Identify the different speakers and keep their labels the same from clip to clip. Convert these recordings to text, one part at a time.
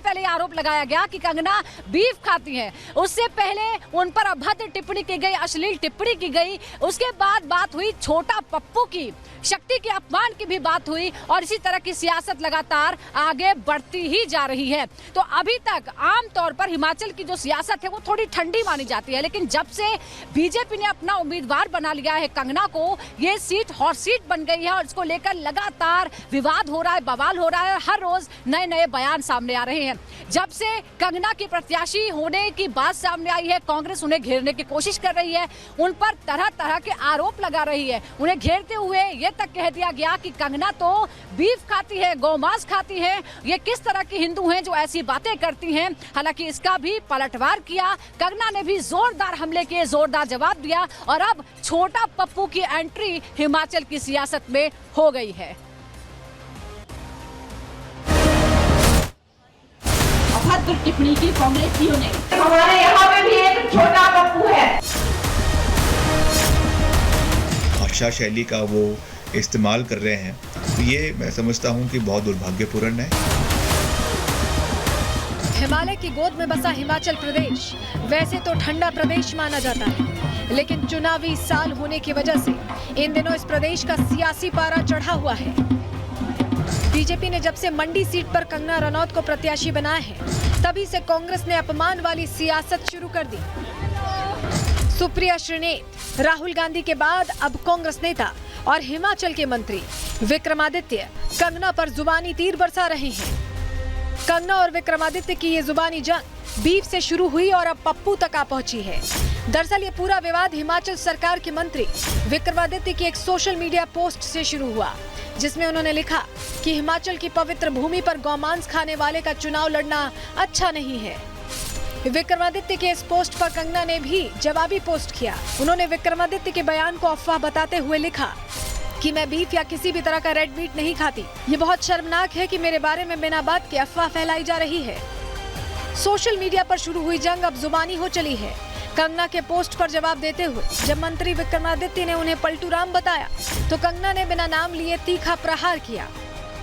Speaker 1: पहले आरोप लगाया गया कि कंगना बीफ खाती है, उससे पहले उन पर अभद्र टिप्पणी की गई, अश्लील टिप्पणी की गई, उसके बाद बात हुई छोटा पप्पू की, शक्ति के अपमान की भी बात हुई और इसी तरह की सियासत लगातार आगे बढ़ती ही जा रही है। तो अभी तक आमतौर पर हिमाचल की जो सियासत है वो थोड़ी ठंडी मानी जाती है, लेकिन जब से बीजेपी ने अपना उम्मीदवार बना लिया है कंगना को, ये सीट हॉट सीट बन गई है और इसको लेकर लगातार विवाद हो रहा है, बवाल हो रहा है। हर रोज नए नए बयान सामने आ रहे हैं। जब से कंगना की प्रत्याशी होने की बात सामने आई है, कांग्रेस उन्हें घेरने की कोशिश कर रही है, उन पर तरह तरह के आरोप लगा रही है। उन्हें घेरते हुए ये तक कह दिया गया कि कंगना तो बीफ खाती है, गौमांस खाती है, ये किस तरह की हिंदू हैं जो ऐसी बातें करती हैं। हालांकि इसका भी पलटवार किया, कंगना ने भी जोरदार हमले किए, जोरदार जवाब दिया और अब छोटा पप्पू की एंट्री हिमाचल की सियासत में हो गई है।
Speaker 2: अभद्र टिप्पणी की कांग्रेसियों ने, हमारे यहाँ पे भी एक छोटा पप्पू है।
Speaker 3: भाषा शैली का वो इस्तेमाल कर रहे हैं, तो ये मैं समझता हूँ कि बहुत दुर्भाग्यपूर्ण है।
Speaker 4: हिमालय की गोद में बसा हिमाचल प्रदेश वैसे तो ठंडा प्रदेश माना जाता है, लेकिन चुनावी साल होने की वजह से इन दिनों इस प्रदेश का सियासी पारा चढ़ा हुआ है। बीजेपी ने जब से मंडी सीट पर कंगना रनौत को प्रत्याशी बनाया है, तभी से कांग्रेस ने अपमान वाली सियासत शुरू कर दी। सुप्रिया श्रीनेत, राहुल गांधी के बाद अब कांग्रेस नेता और हिमाचल के मंत्री विक्रमादित्य कंगना पर जुबानी तीर बरसा रहे हैं। कंगना और विक्रमादित्य की ये जुबानी जंग बीफ से शुरू हुई और अब पप्पू तक आ पहुंची है। दरअसल ये पूरा विवाद हिमाचल सरकार के मंत्री विक्रमादित्य की एक सोशल मीडिया पोस्ट से शुरू हुआ, जिसमें उन्होंने लिखा कि हिमाचल की पवित्र भूमि पर गौमांस खाने वाले का चुनाव लड़ना अच्छा नहीं है। विक्रमादित्य के इस पोस्ट पर कंगना ने भी जवाबी पोस्ट किया। उन्होंने विक्रमादित्य के बयान को अफवाह बताते हुए लिखा कि मैं बीफ या किसी भी तरह का रेड मीट नहीं खाती। ये बहुत शर्मनाक है कि मेरे बारे में बिना बात के अफवाह फैलाई जा रही है। सोशल मीडिया पर शुरू हुई जंग अब जुबानी हो चली है। कंगना के पोस्ट पर जवाब देते हुए जब मंत्री विक्रमादित्य ने उन्हें पलटू राम बताया, तो कंगना ने बिना नाम लिए तीखा प्रहार किया।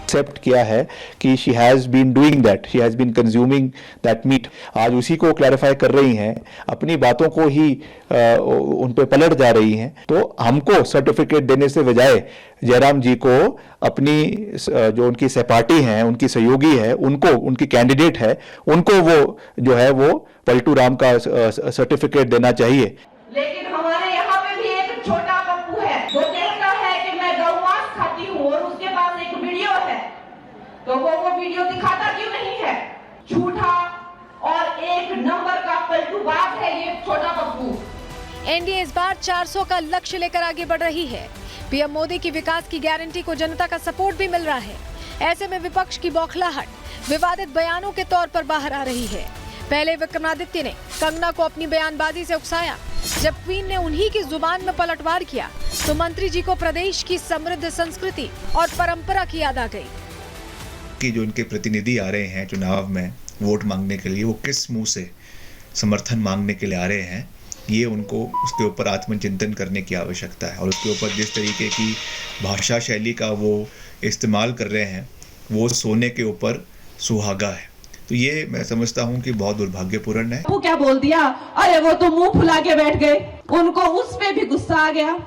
Speaker 5: एक्सेप्ट किया है कि she has been doing that, she has been consuming that meat. आज उसी को क्लैरिफाई कर रही हैं, अपनी बातों को ही उन पे पलट जा रही हैं। तो हमको सर्टिफिकेट देने से बजाय जयराम जी को अपनी जो उनकी सहपाठी हैं, उनकी सहयोगी है, उनको, उनकी कैंडिडेट है, उनको वो जो है वो पलटू राम का सर्टिफिकेट देना चाहिए।
Speaker 2: लेकिन हमारे यहाँ पे भी एक छोटा पप्पू है, वो कहता है कि मैं गौमांस खाती हूँ और उसके पास एक वीडियो है, तो वो वीडियो दिखाता क्यों नहीं है? झूठा और एक नंबर का पलटूबाज है ये छोटा पप्पू।
Speaker 4: एनडीए इस बार 400 का लक्ष्य लेकर आगे बढ़ रही है। पीएम मोदी की विकास की गारंटी को जनता का सपोर्ट भी मिल रहा है। ऐसे में विपक्ष की बौखलाहट विवादित बयानों के तौर पर बाहर आ रही है। पहले विक्रमादित्य ने कंगना को अपनी बयानबाजी से उकसाया, जब क्वीन ने उन्हीं की जुबान में पलटवार किया तो मंत्री जी को प्रदेश की समृद्ध संस्कृति और परंपरा की याद आ गई।
Speaker 3: कि जो इनके प्रतिनिधि आ रहे हैं चुनाव में वोट मांगने के लिए, वो किस मुंह से समर्थन मांगने के लिए आ रहे हैं, ये उनको उसके ऊपर आत्मचिंतन करने की आवश्यकता है। और उसके ऊपर जिस तरीके की भाषा शैली का वो इस्तेमाल कर रहे हैं, वो सोने के ऊपर सुहागा है। तो ये मैं समझता हूँ कि बहुत दुर्भाग्यपूर्ण है।
Speaker 2: वो क्या बोल दिया, अरे वो तो मुंह फुला के बैठ गए, उनको उस पे भी गुस्सा आ गया।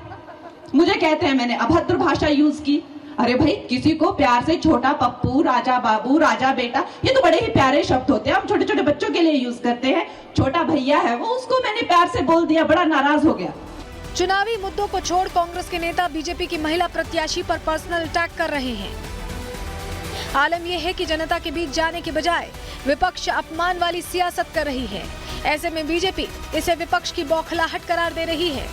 Speaker 2: मुझे कहते हैं मैंने अभद्र भाषा यूज की। अरे भाई, किसी को प्यार से छोटा पप्पू, राजा बाबू, राजा बेटा, ये तो बड़े ही प्यारे शब्द होते हैं, हम छोटे छोटे बच्चों के लिए यूज करते हैं। छोटा भैया है वो, उसको मैंने प्यार से बोल दिया, बड़ा नाराज हो गया।
Speaker 4: चुनावी मुद्दों को छोड़ कांग्रेस के नेता बीजेपी की महिला प्रत्याशी पर पर्सनल अटैक कर रहे हैं। आलम यह है कि जनता के बीच जाने के बजाय विपक्ष अपमान वाली सियासत कर रही है। ऐसे में बीजेपी इसे विपक्ष की बौखलाहट करार दे रही है।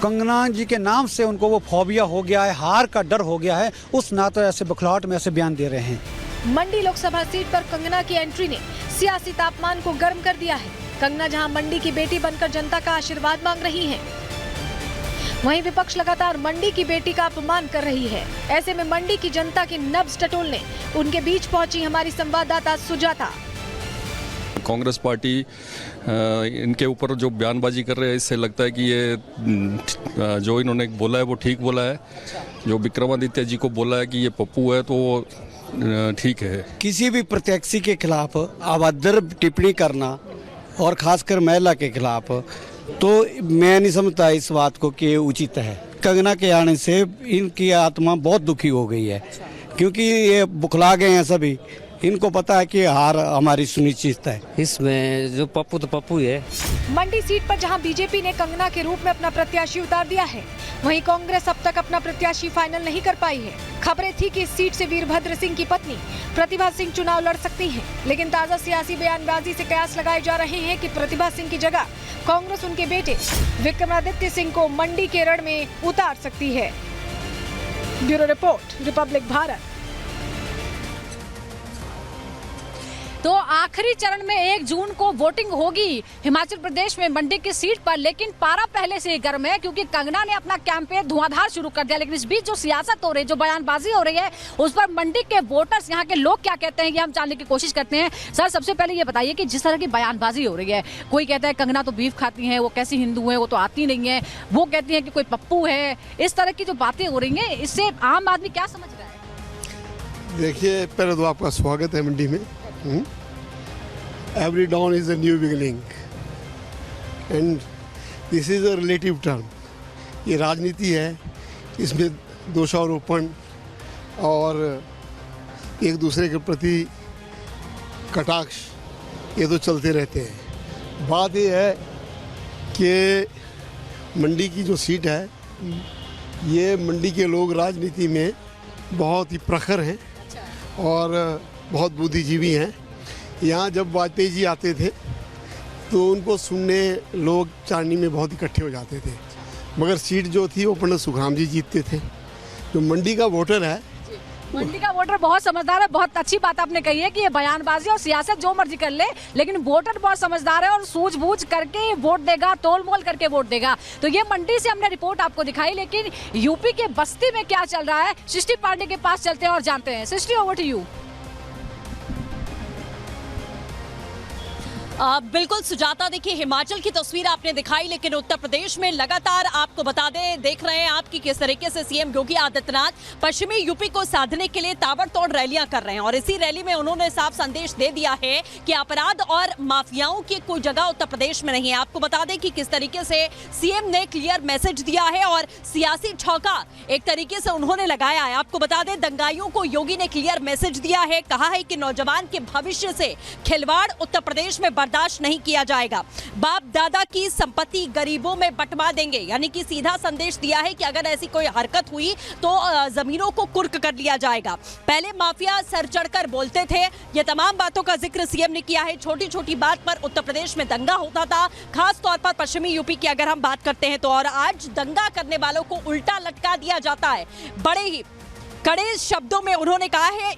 Speaker 6: कंगना जी के नाम से उनको वो फोबिया हो गया है, हार का डर हो गया है, उस नाते ऐसे बौखलाहट में ऐसे बयान दे रहे हैं।
Speaker 4: मंडी लोकसभा सीट पर कंगना की एंट्री ने सियासी तापमान को गर्म कर दिया है। कंगना जहां मंडी की बेटी बनकर जनता का आशीर्वाद मांग रही हैं, वहीं विपक्ष लगातार मंडी की बेटी का अपमान कर रही है। ऐसे में मंडी की जनता की नब्ज टटोलने उनके बीच पहुंची हमारी संवाददाता सुजाता।
Speaker 7: कांग्रेस पार्टी इनके ऊपर जो बयानबाजी कर रहे हैं, इससे लगता है कि ये जो इन्होंने बोला है वो ठीक बोला है। जो विक्रमादित्य जी को बोला है कि ये पप्पू है, तो ठीक है।
Speaker 6: किसी भी प्रत्याशी के खिलाफ अभद्र टिप्पणी करना और खासकर महिला के खिलाफ, तो मैं नहीं समझता इस बात को कि ये उचित है। कंगना के आने से इनकी आत्मा बहुत दुखी हो गई है, क्योंकि ये बुखला गए हैं सभी। इनको पता है कि हार हमारी सुनिश्चित है।
Speaker 8: इसमें जो पप्पू तो पप्पू ही है।
Speaker 4: मंडी सीट पर जहां बीजेपी ने कंगना के रूप में अपना प्रत्याशी उतार दिया है, वहीं कांग्रेस अब तक अपना प्रत्याशी फाइनल नहीं कर पाई है। खबरें थी कि इस सीट से वीरभद्र सिंह की पत्नी प्रतिभा सिंह चुनाव लड़ सकती हैं, लेकिन ताजा सियासी बयानबाजी से कयास लगाए जा रहे हैं कि प्रतिभा सिंह की जगह कांग्रेस उनके बेटे विक्रमादित्य सिंह को मंडी के रण में उतार सकती है। Bureau report, Republic Bharat.
Speaker 1: तो आखिरी चरण में 1 जून को वोटिंग होगी हिमाचल प्रदेश में मंडी की सीट पर, लेकिन पारा पहले से ही गर्म है क्योंकि कंगना ने अपना कैंपेन धुआंधार शुरू कर दिया। लेकिन इस बीच जो सियासत हो रही है, जो बयानबाजी हो रही है, उस पर मंडी के वोटर्स, यहाँ के लोग क्या कहते हैं, ये हम जानने की कोशिश करते हैं। सर, सबसे पहले ये बताइए कि जिस तरह की बयानबाजी हो रही है, कोई कहता है कंगना तो बीफ खाती हैं, वो कैसी हिंदू है, वो तो आती नहीं है, वो कहती है कि कोई पप्पू है, इस तरह की जो बातें हो रही हैं, इससे आम आदमी क्या समझ रहा है?
Speaker 9: देखिए, पहले तो आपका स्वागत है मंडी में। Every dawn is a new beginning and this is a relative term। ये राजनीति है, इसमें दोषारोपण और एक दूसरे के प्रति कटाक्ष ये तो चलते रहते हैं। बात ये है कि मंडी की जो सीट है, ये मंडी के लोग राजनीति में बहुत ही प्रखर हैं और बहुत बुद्धिजीवी हैं। यहाँ जब वाजपेयी जी आते थे तो उनको सुनने लोग चांदनी में बहुत इकट्ठे हो जाते थे, मगर सीट जो थी वो पंडित सुखराम जी जीतते थे। जो मंडी का वोटर है,
Speaker 1: मंडी का वोटर बहुत समझदार है। बहुत अच्छी बात आपने कही है कि ये बयानबाजी और सियासत जो मर्जी कर ले, लेकिन वोटर बहुत समझदार है और सूझबूझ करके वोट देगा, तोल मोल करके वोट देगा। तो ये मंडी से हमने रिपोर्ट आपको दिखाई, लेकिन यूपी के बस्ती में क्या चल रहा है, सृष्टि पांडे के पास चलते हैं और जानते हैं। सृष्टि, ओवर टू यू।
Speaker 10: बिल्कुल सुजाता, देखिए हिमाचल की तस्वीर आपने दिखाई, लेकिन उत्तर प्रदेश में लगातार आपको बता दें, देख रहे हैं आप कि किस तरीके से सीएम योगी आदित्यनाथ पश्चिमी यूपी को साधने के लिए ताबड़तोड़ रैलियां कर रहे हैं। और इसी रैली में उन्होंने साफ संदेश दे दिया है कि अपराध और माफियाओं की कोई जगह उत्तर प्रदेश में नहीं है। आपको बता दें कि किस तरीके से सीएम ने क्लियर मैसेज दिया है और सियासी छौका एक तरीके से उन्होंने लगाया है। आपको बता दें, दंगाइयों को योगी ने क्लियर मैसेज दिया है, कहा है कि नौजवान के भविष्य से खिलवाड़ उत्तर प्रदेश में बर्दाश्त नहीं किया जाएगा। बाप दादा की संपत्ति गरीबों में बंटवा देंगे, यानी कि सीधा संदेश दिया है कि अगर ऐसी कोई हरकत हुई तो जमीनों को कुर्क कर लिया जाएगा। पहले माफिया सर चढ़कर बोलते थे, ये तमाम बातों का जिक्र सीएम ने किया है। छोटी छोटी बात पर उत्तर प्रदेश में दंगा होता था, खास तौर पर पश्चिमी यूपी की अगर हम बात करते हैं तो, और आज दंगा करने वालों को उल्टा लटका दिया जाता है। बड़े ही कड़े शब्दों में उन्होंने कहा है,